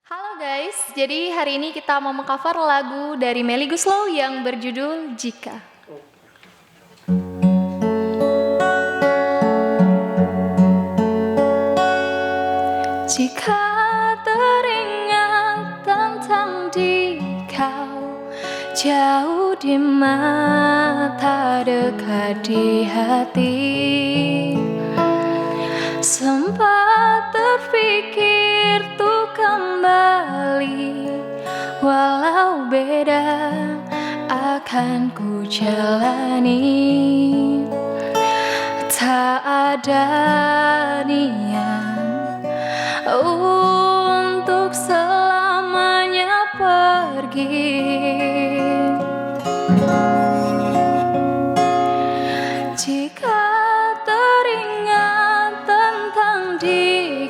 Halo guys, jadi hari ini kita mau mengcover lagu dari Melly Goeslaw yang berjudul Jika. Jika teringat tentang kau, jauh di mata, dekat di hati, sempat terpikir tuh kembali, walau beda akan ku jalani. Tak ada niat untuk selamanya pergi. Jika teringat tentang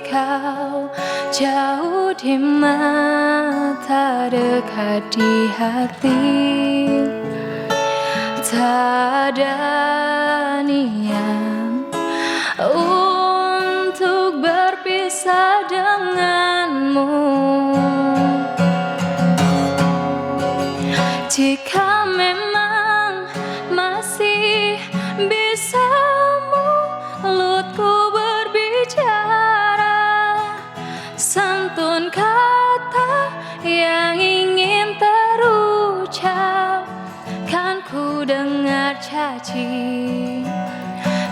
kau, jauh di mata, dekat di hati, tak ada niat untuk berpisah denganmu. Jika memang masih bisa mulutku berbicara, santun kata yang ingin terucap, kan ku dengar caci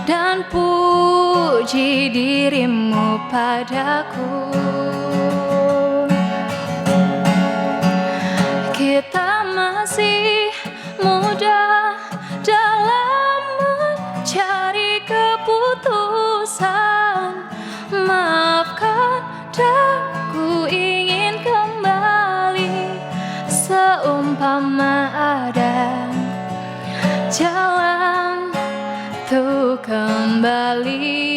dan puji dirimu padaku. Kita masih muda dalam mencari keputusan. Maafkan, aku ingin kembali, seumpama ada jalan tuh kembali.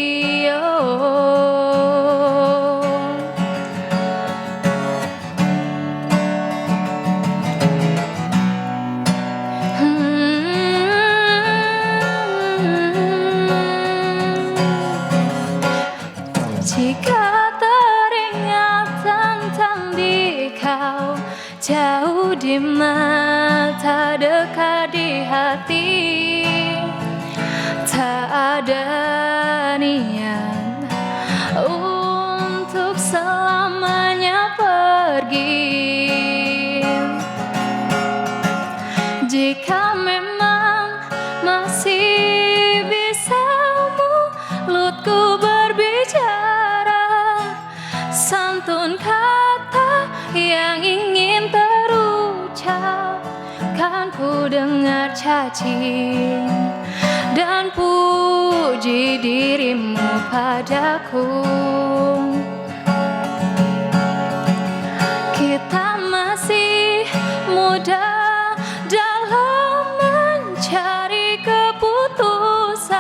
Jika teringat tentang kau, jauh di mata, dekat di hati, tak ada niat untuk selamanya pergi. Jika memang masih bisa mulutku berbicara, santun kata yang ingin terucap, kan ku dengar caci dan puji dirimu padaku. Kita masih muda dalam mencari keputusan.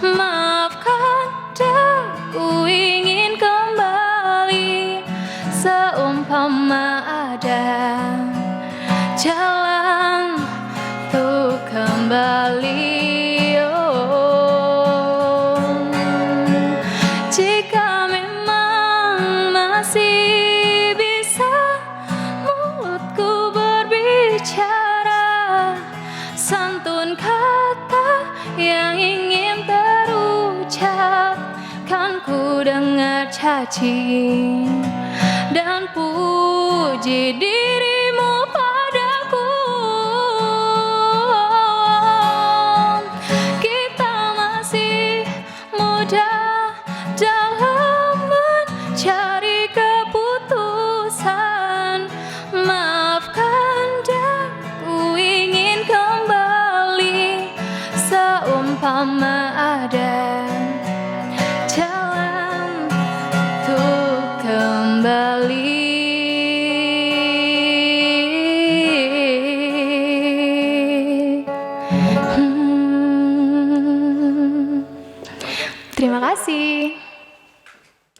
Maafkan, aku ingin kembali, seumpama ada jalan tuh kembali. Jika memang masih bisa mulutku berbicara, santun kata yang ingin terucap, kan ku dengar caci dan puji dirimu padaku. Kita masih muda dalam mencari keputusan. Maafkan, aku ingin kembali, seumpama ada jalan tuh kembali. Terima kasih.